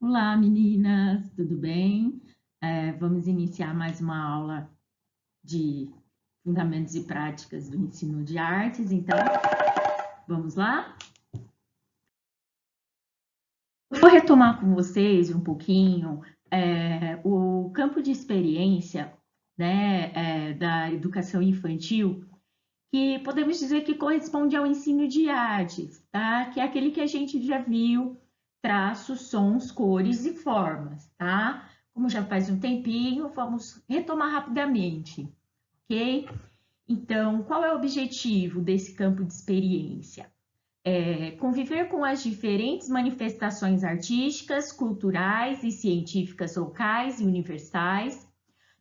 Olá, meninas, tudo bem? Vamos iniciar mais uma aula de Fundamentos e Práticas do Ensino de Artes, então, vamos lá? Eu vou retomar com vocês um pouquinho o campo de experiência, né, da educação infantil, que podemos dizer que corresponde ao ensino de artes, tá? Que é aquele que a gente já viu, traços, sons, cores e formas, tá? Como já faz um tempinho, vamos retomar rapidamente, ok? Então, qual é o objetivo desse campo de experiência? Conviver com as diferentes manifestações artísticas, culturais e científicas locais e universais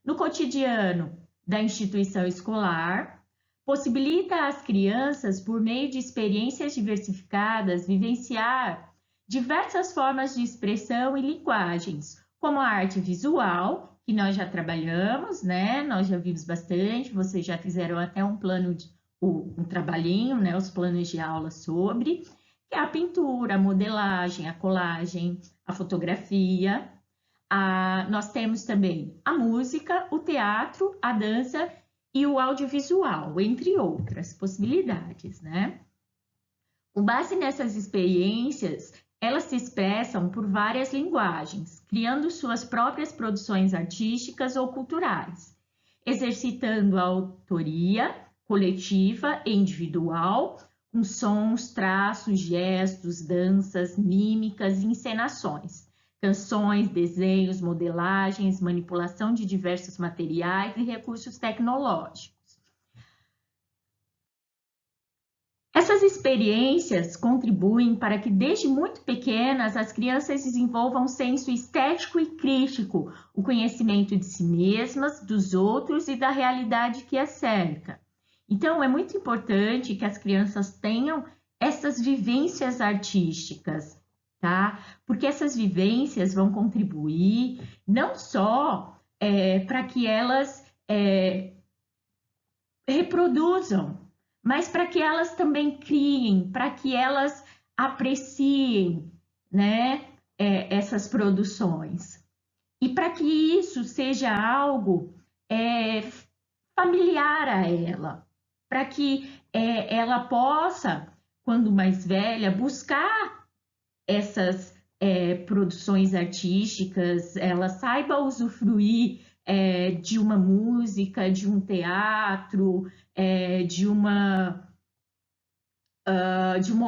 no cotidiano da instituição escolar, possibilita às crianças, por meio de experiências diversificadas, vivenciar diversas formas de expressão e linguagens, como a arte visual, que nós já trabalhamos, né? Nós já vimos bastante, vocês já fizeram até um trabalhinho, né? Os planos de aula sobre, que é a pintura, a modelagem, a colagem, a fotografia. Nós temos também a música, o teatro, a dança e o audiovisual, entre outras possibilidades, né? Com base nessas experiências, elas se expressam por várias linguagens, criando suas próprias produções artísticas ou culturais, exercitando a autoria coletiva e individual, com sons, traços, gestos, danças, mímicas e encenações, canções, desenhos, modelagens, manipulação de diversos materiais e recursos tecnológicos. Essas experiências contribuem para que, desde muito pequenas, as crianças desenvolvam um senso estético e crítico, o conhecimento de si mesmas, dos outros e da realidade que as cerca. Então, é muito importante que as crianças tenham essas vivências artísticas, tá? Porque essas vivências vão contribuir não só para que elas reproduzam, mas para que elas também criem, para que elas apreciem, né, essas produções. E para que isso seja algo familiar a ela, para que ela possa, quando mais velha, buscar essas produções artísticas, ela saiba usufruir de uma música, de um teatro, de uma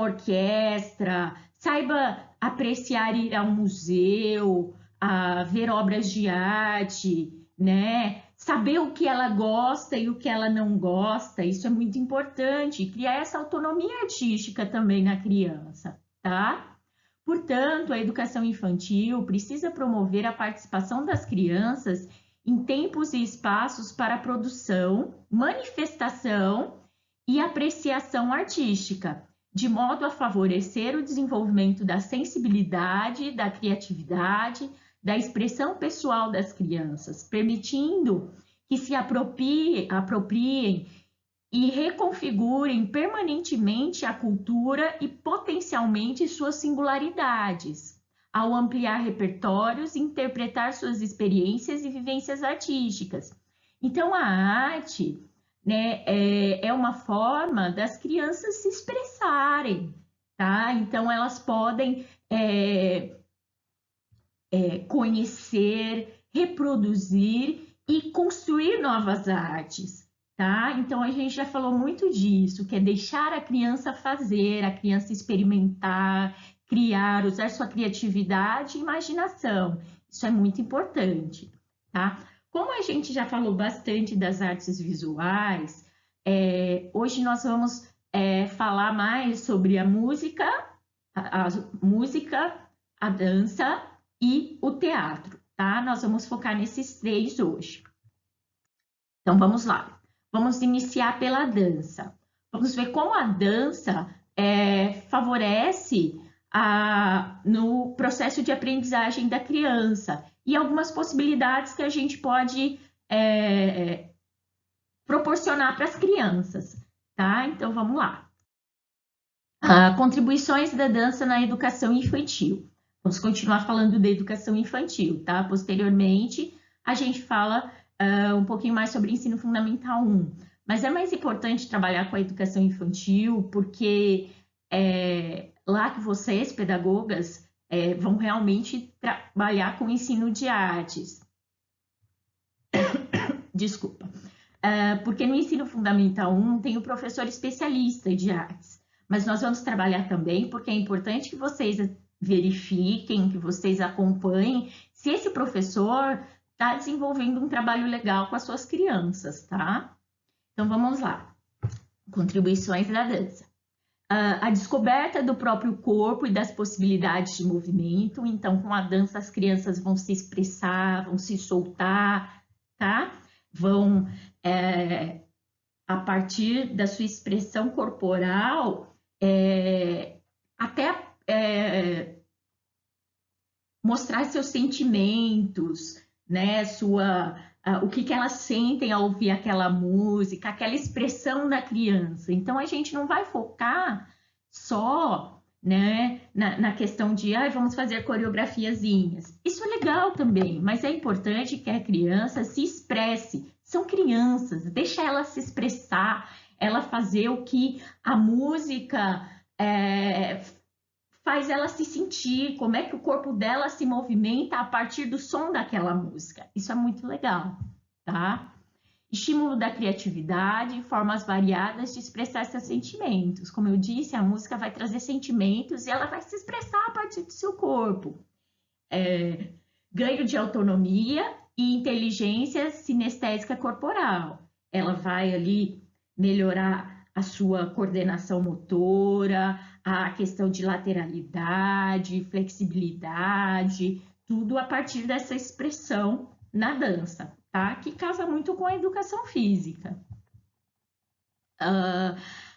orquestra, saiba apreciar ir ao museu, ver obras de arte, né? Saber o que ela gosta e o que ela não gosta, isso é muito importante, criar essa autonomia artística também na criança, tá? Portanto, a educação infantil precisa promover a participação das crianças em tempos e espaços para produção, manifestação e apreciação artística, de modo a favorecer o desenvolvimento da sensibilidade, da criatividade, da expressão pessoal das crianças, permitindo que se apropriem e reconfigurem permanentemente a cultura e potencialmente suas singularidades, ao ampliar repertórios e interpretar suas experiências e vivências artísticas. Então, a arte, né, é uma forma das crianças se expressarem, tá? Então, elas podem conhecer, reproduzir e construir novas artes, tá? Então, a gente já falou muito disso, que é deixar a criança fazer, a criança experimentar, criar, usar sua criatividade e imaginação. Isso é muito importante, tá? Como a gente já falou bastante das artes visuais, hoje nós vamos falar mais sobre a música, a dança e o teatro, tá? Nós vamos focar nesses três hoje. Então, vamos lá. Vamos iniciar pela dança. Vamos ver como a dança favorece no processo de aprendizagem da criança e algumas possibilidades que a gente pode proporcionar para as crianças, tá? Então, vamos lá. Contribuições da dança na educação infantil. Vamos continuar falando da educação infantil, tá? Posteriormente, a gente fala um pouquinho mais sobre ensino fundamental 1. Mas é mais importante trabalhar com a educação infantil, porque lá que vocês, pedagogas, vão realmente trabalhar com o ensino de artes. Desculpa. Porque no ensino fundamental 1 tem o professor especialista de artes. Mas nós vamos trabalhar também, porque é importante que vocês verifiquem, que vocês acompanhem se esse professor está desenvolvendo um trabalho legal com as suas crianças, tá? Então vamos lá. Contribuições da dança. A descoberta do próprio corpo e das possibilidades de movimento. Então, com a dança, as crianças vão se expressar, vão se soltar, tá? Vão, a partir da sua expressão corporal, até mostrar seus sentimentos, né? O que elas sentem ao ouvir aquela música, aquela expressão da criança. Então, a gente não vai focar só, né, na questão de vamos fazer coreografiazinhas. Isso é legal também, mas é importante que a criança se expresse. São crianças, deixa ela se expressar, ela fazer o que a música faz ela se sentir, como é que o corpo dela se movimenta a partir do som daquela música. Isso é muito legal, tá? Estímulo da criatividade, formas variadas de expressar seus sentimentos. Como eu disse, a música vai trazer sentimentos e ela vai se expressar a partir do seu corpo. Ganho de autonomia e inteligência sinestésica corporal. Ela vai ali melhorar a sua coordenação motora, a questão de lateralidade, flexibilidade, tudo a partir dessa expressão na dança, tá? Que casa muito com a educação física.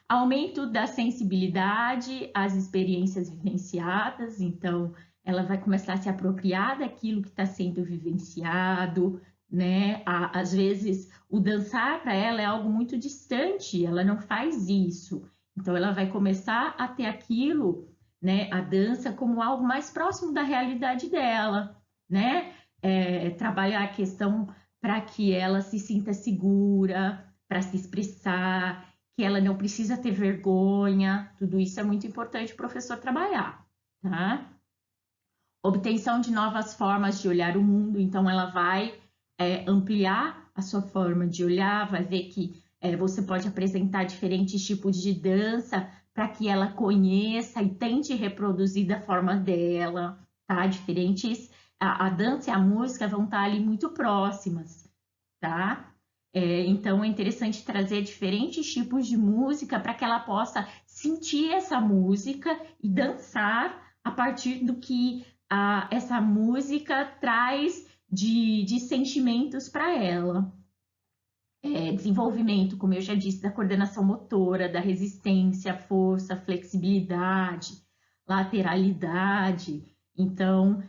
Aumento da sensibilidade às experiências vivenciadas, então ela vai começar a se apropriar daquilo que está sendo vivenciado, né? Às vezes o dançar para ela é algo muito distante, ela não faz isso. Então ela vai começar a ter aquilo, né, a dança como algo mais próximo da realidade dela, né? Trabalhar a questão para que ela se sinta segura, para se expressar, que ela não precisa ter vergonha, tudo isso é muito importante o professor trabalhar, tá? Obtenção de novas formas de olhar o mundo, então ela vai ampliar a sua forma de olhar, vai ver que você pode apresentar diferentes tipos de dança para que ela conheça e tente reproduzir da forma dela, tá? A dança e a música vão estar ali muito próximas, tá? Então é interessante trazer diferentes tipos de música para que ela possa sentir essa música e dançar a partir do que essa música traz de sentimentos para ela. Desenvolvimento, como eu já disse, da coordenação motora, da resistência, força, flexibilidade, lateralidade. Então,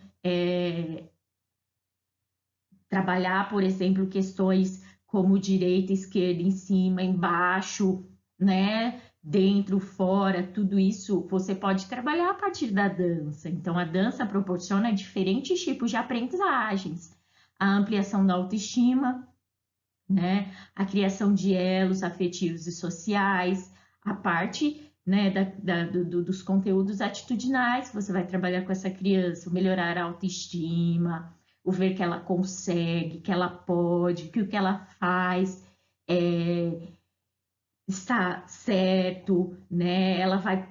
trabalhar, por exemplo, questões como direita, esquerda, em cima, embaixo, né? Dentro, fora, tudo isso você pode trabalhar a partir da dança. Então, a dança proporciona diferentes tipos de aprendizagens. A ampliação da autoestima, né? A criação de elos afetivos e sociais, a parte, né, dos conteúdos atitudinais que você vai trabalhar com essa criança, melhorar a autoestima, o ver que ela consegue, que ela pode, que o que ela faz está certo, né? Ela vai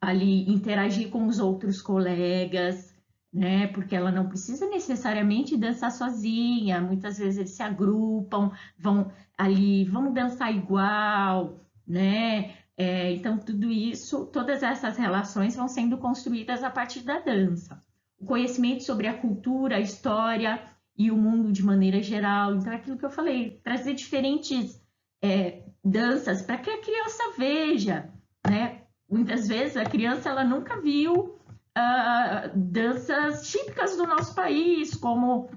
ali interagir com os outros colegas, né? Porque ela não precisa necessariamente dançar sozinha. Muitas vezes eles se agrupam, vão ali, vamos dançar igual, né? Então tudo isso, todas essas relações vão sendo construídas a partir da dança. O conhecimento sobre a cultura, a história e o mundo de maneira geral. Então é aquilo que eu falei, trazer diferentes danças para que a criança veja, né? Muitas vezes a criança ela nunca viu danças típicas do nosso país, como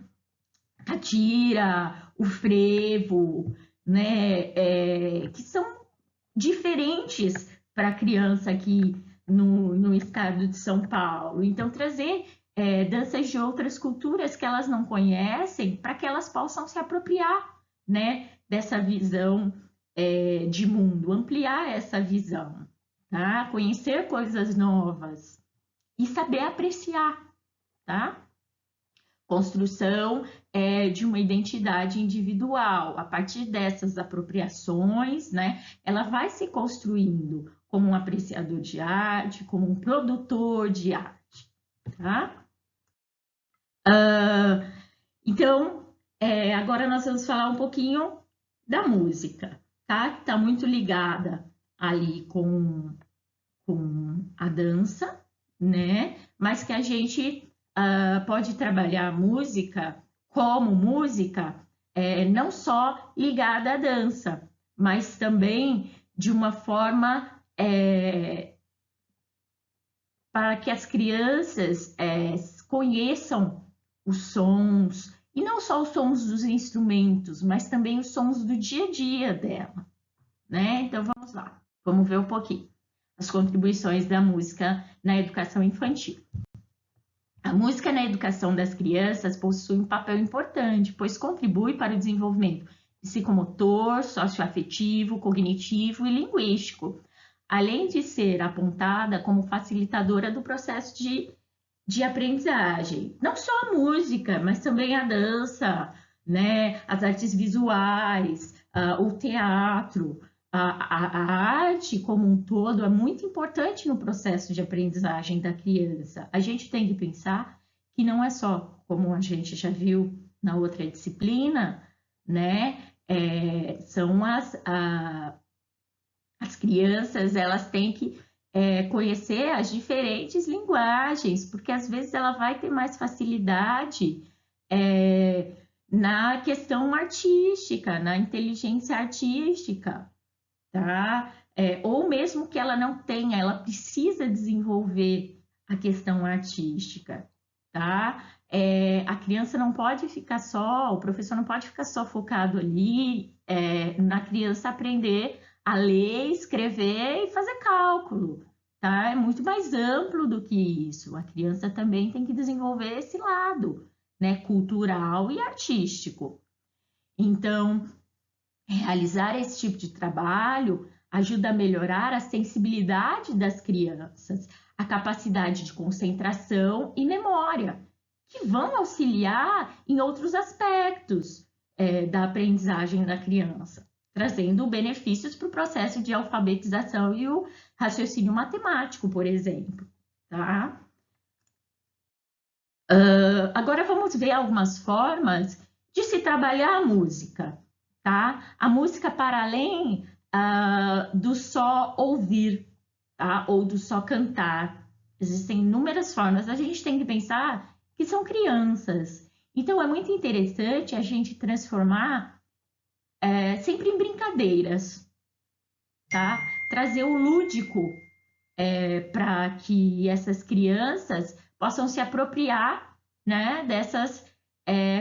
a tira, o frevo, né? Que são diferentes para a criança aqui no estado de São Paulo. Então, trazer danças de outras culturas que elas não conhecem, para que elas possam se apropriar, né, dessa visão de mundo, ampliar essa visão, tá? Conhecer coisas novas e saber apreciar, tá? Construção de uma identidade individual. A partir dessas apropriações, né, ela vai se construindo como um apreciador de arte, como um produtor de arte, tá? Então, agora nós vamos falar um pouquinho da música, tá? Que está muito ligada ali com a dança, né? Mas que a gente pode trabalhar a música como música, não só ligada à dança, mas também de uma forma para que as crianças conheçam os sons, e não só os sons dos instrumentos, mas também os sons do dia a dia dela, né? Então vamos lá, vamos ver um pouquinho as contribuições da música na educação infantil. A música na educação das crianças possui um papel importante, pois contribui para o desenvolvimento psicomotor, socioafetivo, cognitivo e linguístico, além de ser apontada como facilitadora do processo de aprendizagem. Não só a música, mas também a dança, né? As artes visuais, o teatro. A arte como um todo é muito importante no processo de aprendizagem da criança. A gente tem que pensar que não é só, como a gente já viu na outra disciplina, né? São as crianças, elas têm que conhecer as diferentes linguagens, porque às vezes ela vai ter mais facilidade na questão artística, na inteligência artística, tá? Ou mesmo que ela não tenha, ela precisa desenvolver a questão artística, tá? A criança não pode ficar só, o professor não pode ficar só focado ali na criança aprender a ler, escrever e fazer cálculo, tá? É muito mais amplo do que isso. A criança também tem que desenvolver esse lado, né, cultural e artístico. Então, realizar esse tipo de trabalho ajuda a melhorar a sensibilidade das crianças, a capacidade de concentração e memória, que vão auxiliar em outros aspectos da aprendizagem da criança, trazendo benefícios para o processo de alfabetização e o raciocínio matemático, por exemplo, tá? Agora vamos ver algumas formas de se trabalhar a música, tá? A música para além do só ouvir, tá? Ou do só cantar. Existem inúmeras formas. A gente tem que pensar que são crianças. Então, é muito interessante a gente transformar sempre em brincadeiras, tá? Trazer o lúdico para que essas crianças possam se apropriar, né, dessas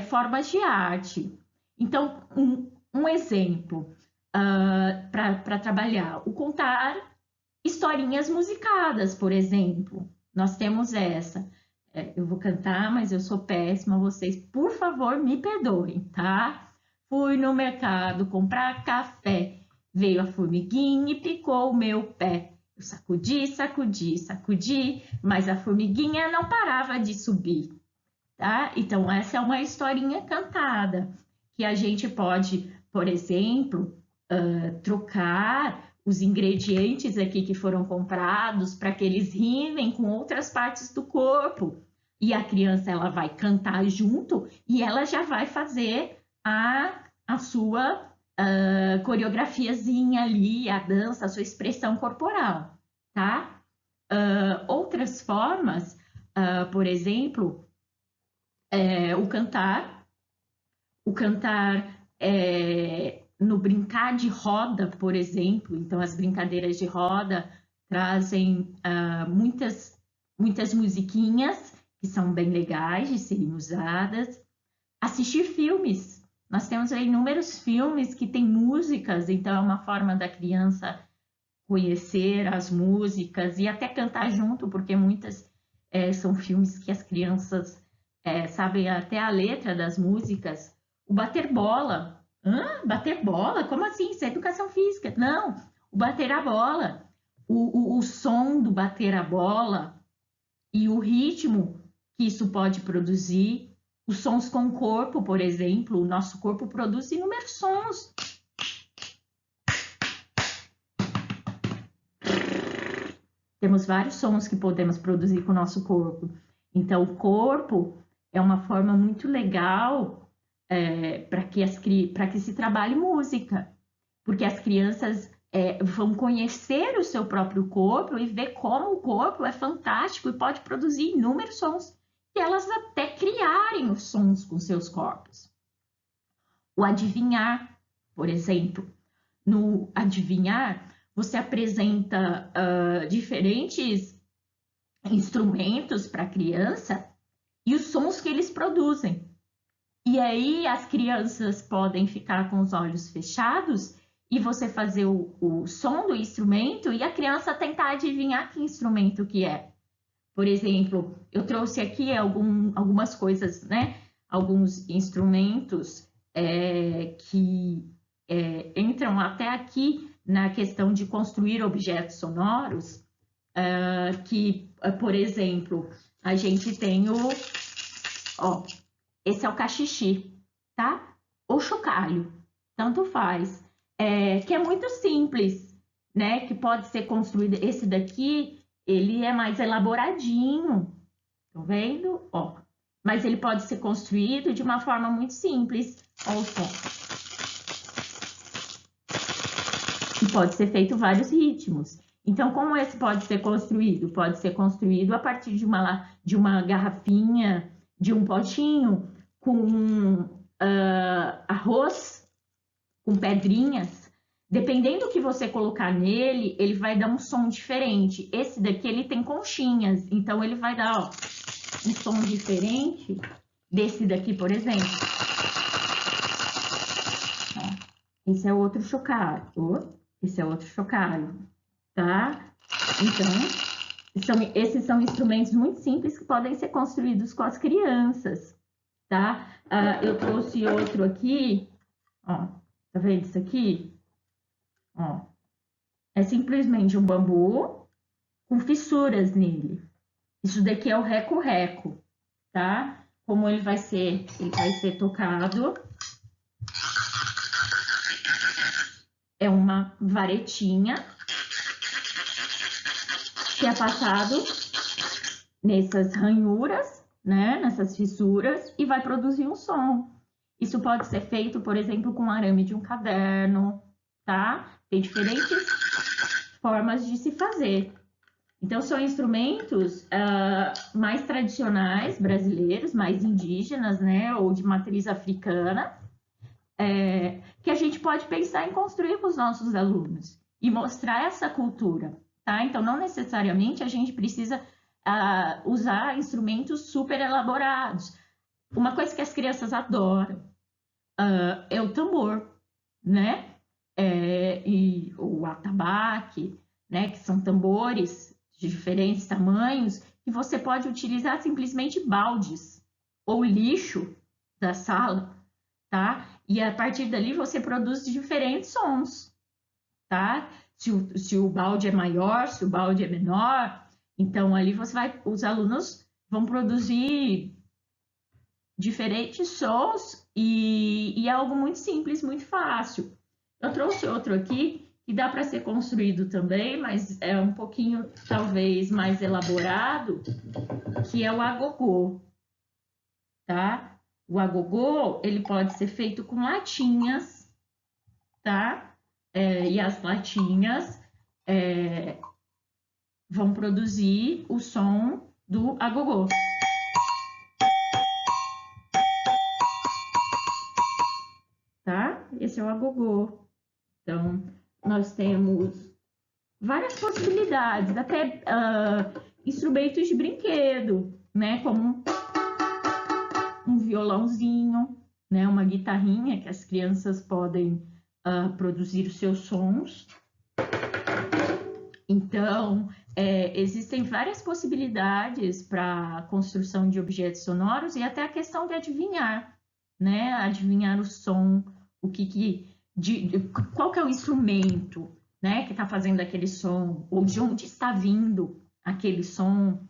formas de arte. Então, um exemplo para trabalhar, o contar historinhas musicadas, por exemplo. Nós temos essa. Eu vou cantar, mas eu sou péssima, vocês, por favor, me perdoem, tá? Fui no mercado comprar café, veio a formiguinha e picou o meu pé. Eu sacudi, sacudi, sacudi, mas a formiguinha não parava de subir, tá? Então, essa é uma historinha cantada, que a gente pode, por exemplo, trocar os ingredientes aqui que foram comprados para que eles rimem com outras partes do corpo. E a criança, ela vai cantar junto e ela já vai fazer a sua coreografiazinha ali, a dança, a sua expressão corporal, tá? Outras formas, por exemplo, o cantar no brincar de roda, por exemplo. Então, as brincadeiras de roda trazem muitas musiquinhas que são bem legais de serem usadas. Assistir filmes. Nós temos aí inúmeros filmes que têm músicas, então é uma forma da criança conhecer as músicas e até cantar junto, porque muitas são filmes que as crianças sabem até a letra das músicas. O bater bola. Bater bola? Como assim? Isso é educação física. Não, o bater a bola. O som do bater a bola e o ritmo que isso pode produzir. Os sons com o corpo, por exemplo. O nosso corpo produz inúmeros sons. Temos vários sons que podemos produzir com o nosso corpo. Então, o corpo é uma forma muito legal para que se trabalhe música, porque as crianças vão conhecer o seu próprio corpo e ver como o corpo é fantástico e pode produzir inúmeros sons, e elas até criarem os sons com seus corpos. O adivinhar, por exemplo. No adivinhar, você apresenta diferentes instrumentos para a criança e os sons que eles produzem. E aí as crianças podem ficar com os olhos fechados e você fazer o som do instrumento e a criança tentar adivinhar que instrumento que é. Por exemplo, eu trouxe aqui algumas coisas, né? Alguns instrumentos que entram até aqui na questão de construir objetos sonoros, que, por exemplo, a gente tem esse é o cachixi, tá? Ou chocalho, tanto faz, que é muito simples, né? Que pode ser construído. Esse daqui, ele é mais elaboradinho, tá vendo? Mas ele pode ser construído de uma forma muito simples. Olha o som. E pode ser feito vários ritmos. Então, como esse pode ser construído? Pode ser construído a partir de uma garrafinha, de um potinho, com arroz, com pedrinhas. Dependendo do que você colocar nele, ele vai dar um som diferente. Esse daqui, ele tem conchinhas, então ele vai dar um som diferente desse daqui, por exemplo. Esse é outro chocalho. Esse é outro chocalho, tá? Então, esses são instrumentos muito simples que podem ser construídos com as crianças, tá? Eu trouxe outro aqui, tá vendo isso aqui? É simplesmente um bambu com fissuras nele. Isso daqui é o reco-reco, tá? Como ele vai ser tocado. É uma varetinha que é passado nessas ranhuras, né, nessas fissuras, e vai produzir um som. Isso pode ser feito, por exemplo, com arame de um caderno, tá? Tem diferentes formas de se fazer. Então, são instrumentos mais tradicionais brasileiros, mais indígenas, né, ou de matriz africana, que a gente pode pensar em construir com os nossos alunos e mostrar essa cultura, tá? Então, não necessariamente a gente precisa usar instrumentos super elaborados. Uma coisa que as crianças adoram é o tambor, né? E o atabaque, né? Que são tambores de diferentes tamanhos, que você pode utilizar simplesmente baldes ou lixo da sala, tá? E a partir dali você produz diferentes sons, tá? Se o balde é maior, se o balde é menor, então ali os alunos vão produzir diferentes sons e é algo muito simples, muito fácil. Eu trouxe outro aqui que dá para ser construído também, mas é um pouquinho talvez mais elaborado, que é o agogô, tá? O agogô, ele pode ser feito com latinhas, tá? E as latinhas vão produzir o som do agogô. Tá? Esse é o agogô. Então, nós temos várias possibilidades, até instrumentos de brinquedo, né? Como um violãozinho, né? Uma guitarrinha que as crianças podem produzir os seus sons. Então, existem várias possibilidades para a construção de objetos sonoros e até a questão de adivinhar, né? Adivinhar o som, qual que é o instrumento, né, que está fazendo aquele som, ou de onde está vindo aquele som.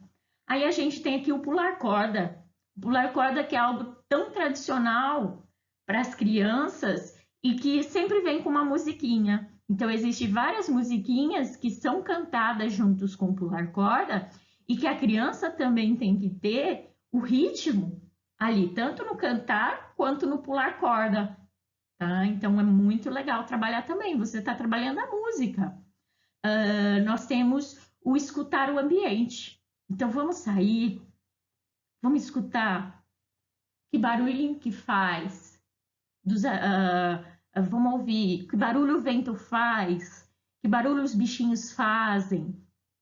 Aí a gente tem aqui o pular corda. O pular corda que é algo tão tradicional para as crianças e que sempre vem com uma musiquinha. Então, existem várias musiquinhas que são cantadas juntos com o pular corda e que a criança também tem que ter o ritmo ali, tanto no cantar quanto no pular corda. Tá? Então, é muito legal trabalhar também. Você está trabalhando a música. Nós temos o escutar o ambiente. Então, vamos sair, vamos escutar que barulhinho que faz, vamos ouvir que barulho o vento faz, que barulho os bichinhos fazem,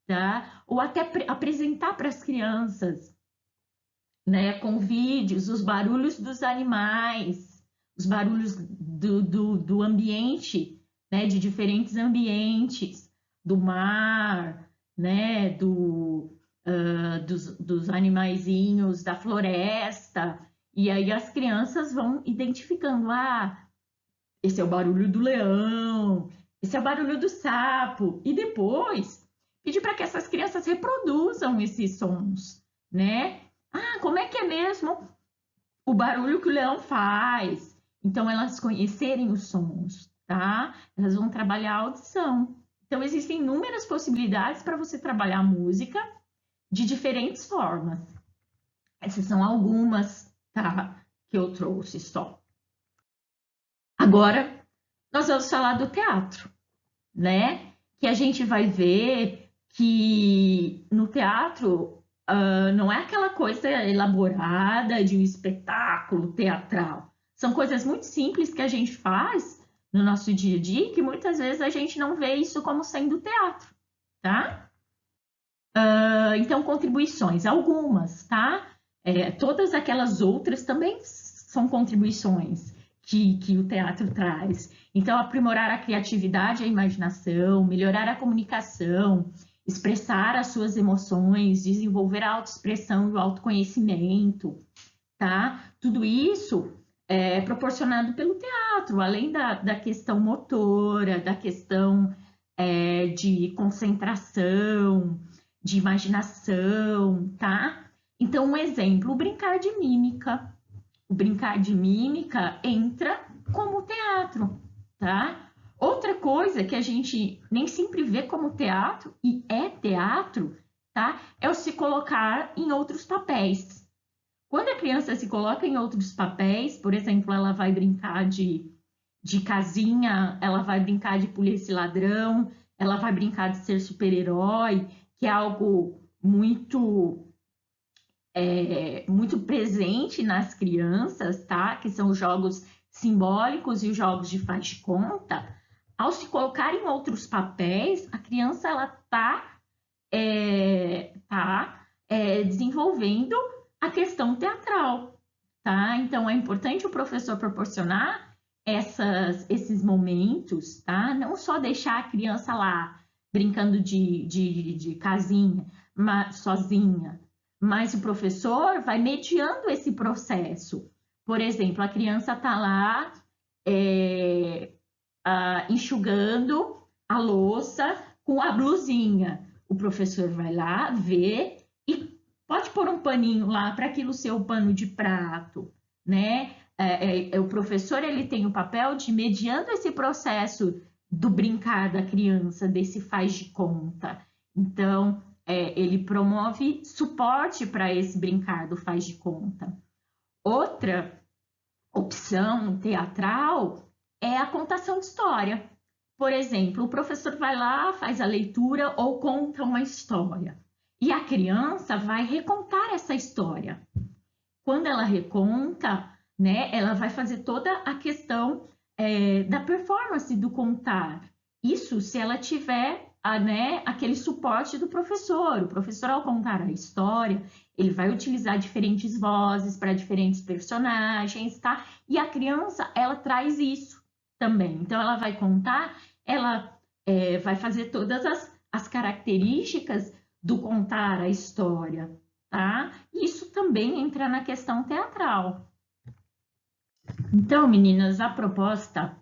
tá? Ou até apresentar para as crianças, né, com vídeos, os barulhos dos animais, os barulhos do ambiente, né, de diferentes ambientes, do mar, né, dos animaizinhos da floresta, e aí as crianças vão identificando, esse é o barulho do leão, esse é o barulho do sapo, e depois pedir para que essas crianças reproduzam esses sons, né? Como é que é mesmo o barulho que o leão faz? Então, elas conhecerem os sons, tá? Elas vão trabalhar a audição. Então, existem inúmeras possibilidades para você trabalhar a música de diferentes formas. Essas são algumas, tá? Que eu trouxe só. Agora, nós vamos falar do teatro, né? Que a gente vai ver que no teatro não é aquela coisa elaborada de um espetáculo teatral. São coisas muito simples que a gente faz no nosso dia a dia, que muitas vezes a gente não vê isso como sendo teatro, tá? Então, contribuições, algumas, tá? Todas aquelas outras também são contribuições que o teatro traz. Então, aprimorar a criatividade e a imaginação, melhorar a comunicação, expressar as suas emoções, desenvolver a autoexpressão e o autoconhecimento, tá? Tudo isso é proporcionado pelo teatro, além da questão motora, da questão de concentração, de imaginação, tá? Então, um exemplo, o brincar de mímica. O brincar de mímica entra como teatro, tá? Outra coisa que a gente nem sempre vê como teatro, e é teatro, tá? É o se colocar em outros papéis. Quando a criança se coloca em outros papéis, por exemplo, ela vai brincar de casinha, ela vai brincar de polícia e ladrão, ela vai brincar de ser super-herói, que é algo muito muito presente nas crianças, tá? Que são os jogos simbólicos e os jogos de faz de conta. Ao se colocar em outros papéis, a criança ela tá desenvolvendo a questão teatral, tá? Então é importante o professor proporcionar esses momentos, tá? Não só deixar a criança lá brincando de casinha, sozinha, mas o professor vai mediando esse processo. Por exemplo, a criança está lá enxugando a louça com a blusinha. O professor vai lá, vê e pode pôr um paninho lá para aquilo ser o pano de prato, né? O professor ele tem o papel de mediando esse processo do brincar da criança, desse faz de conta. Então, ele promove suporte para esse brincar do faz de conta. Outra opção teatral é a contação de história. Por exemplo, o professor vai lá, faz a leitura ou conta uma história. E a criança vai recontar essa história. Quando ela reconta, né, ela vai fazer toda a questão da performance do contar. Isso se ela tiver aquele suporte do professor. O professor, ao contar a história, ele vai utilizar diferentes vozes para diferentes personagens, tá? E a criança, ela traz isso também. Então, ela vai contar, ela vai fazer todas as características do contar a história, tá? Isso também entra na questão teatral. Então, meninas, a proposta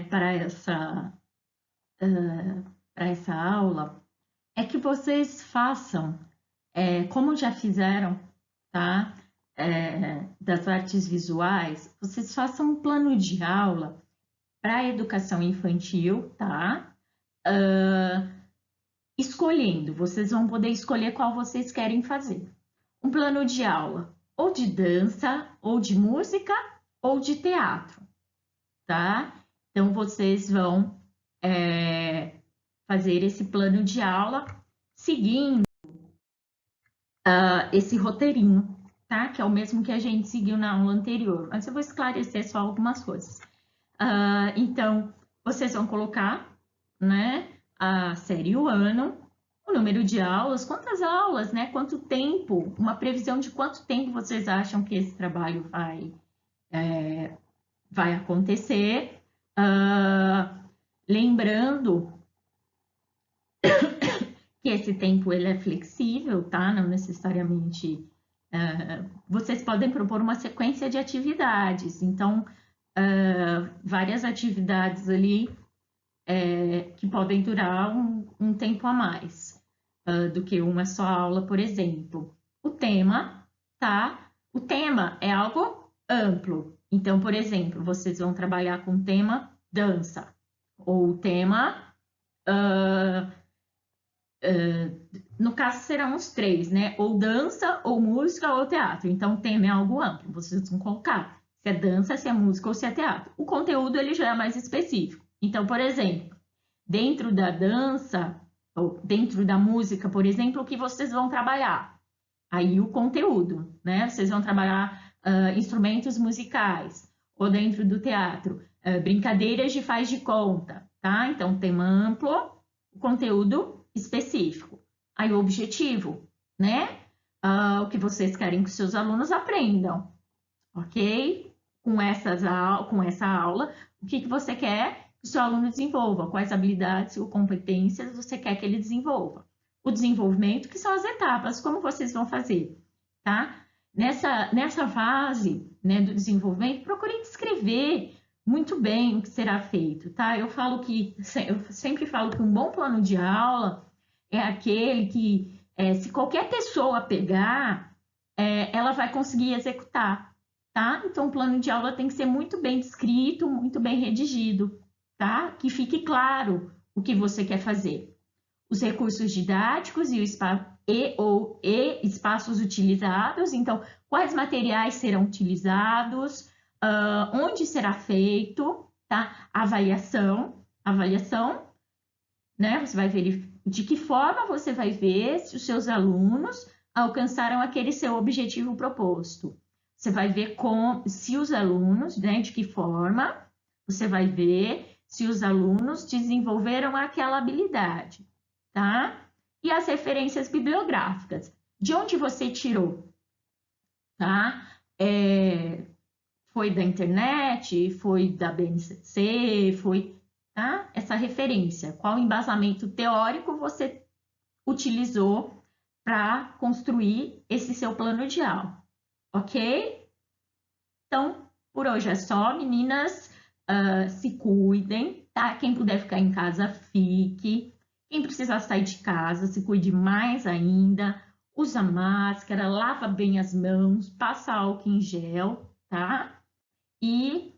para essa aula é que vocês façam, como já fizeram, tá? Das artes visuais, vocês façam um plano de aula para a educação infantil, tá? Escolhendo, vocês vão poder escolher qual vocês querem fazer. Um plano de aula ou de dança, ou de música, ou de teatro, tá? Então, vocês vão fazer esse plano de aula seguindo esse roteirinho, tá? Que é o mesmo que a gente seguiu na aula anterior, mas eu vou esclarecer só algumas coisas. Então, vocês vão colocar, né, a série e o ano, o número de aulas, quantas aulas, né, quanto tempo, uma previsão de quanto tempo vocês acham que esse trabalho vai acontecer. Lembrando que esse tempo ele é flexível, tá? Não necessariamente... vocês podem propor uma sequência de atividades, então, várias atividades ali que podem durar um tempo a mais do que uma só aula, por exemplo. O tema, tá? O tema é algo amplo. Então, por exemplo, vocês vão trabalhar com o tema dança, ou o tema... no caso, serão os três, né? Ou dança, ou música, ou teatro. Então, o tema é algo amplo. Vocês vão colocar se é dança, se é música ou se é teatro. O conteúdo, ele já é mais específico. Então, por exemplo, dentro da dança, ou dentro da música, por exemplo, o que vocês vão trabalhar? Aí, o conteúdo, né? Vocês vão trabalhar instrumentos musicais. Ou dentro do teatro, brincadeiras de faz de conta, tá? Então, tema amplo, o conteúdo específico. Aí o objetivo, né? O que vocês querem que os seus alunos aprendam, ok? Com essa aula, o que você quer que o seu aluno desenvolva? Quais habilidades ou competências você quer que ele desenvolva? O desenvolvimento, que são as etapas, como vocês vão fazer, tá? Nessa fase, né, do desenvolvimento, procurem descrever muito bem o que será feito, tá? Eu sempre falo que um bom plano de aula é aquele que, se qualquer pessoa pegar, ela vai conseguir executar, tá? Então, o plano de aula tem que ser muito bem descrito, muito bem redigido, tá? Que fique claro o que você quer fazer. Os recursos didáticos e espaços utilizados, então, quais materiais serão utilizados, onde será feito, tá? Avaliação, né? Você vai ver de que forma você vai ver se os seus alunos alcançaram aquele seu objetivo proposto. Você vai ver se os alunos, né, de que forma, você vai ver se os alunos desenvolveram aquela habilidade, tá? E as referências bibliográficas. De onde você tirou, tá? Foi da internet, foi da BNCC, tá? Essa referência, qual embasamento teórico você utilizou para construir esse seu plano de aula, ok? Então, por hoje é só, meninas, se cuidem, tá? Quem puder ficar em casa, fique. Quem precisar sair de casa, se cuide mais ainda. Usa máscara, lava bem as mãos, passa álcool em gel, tá? E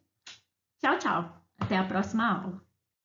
tchau, tchau. Até a próxima aula.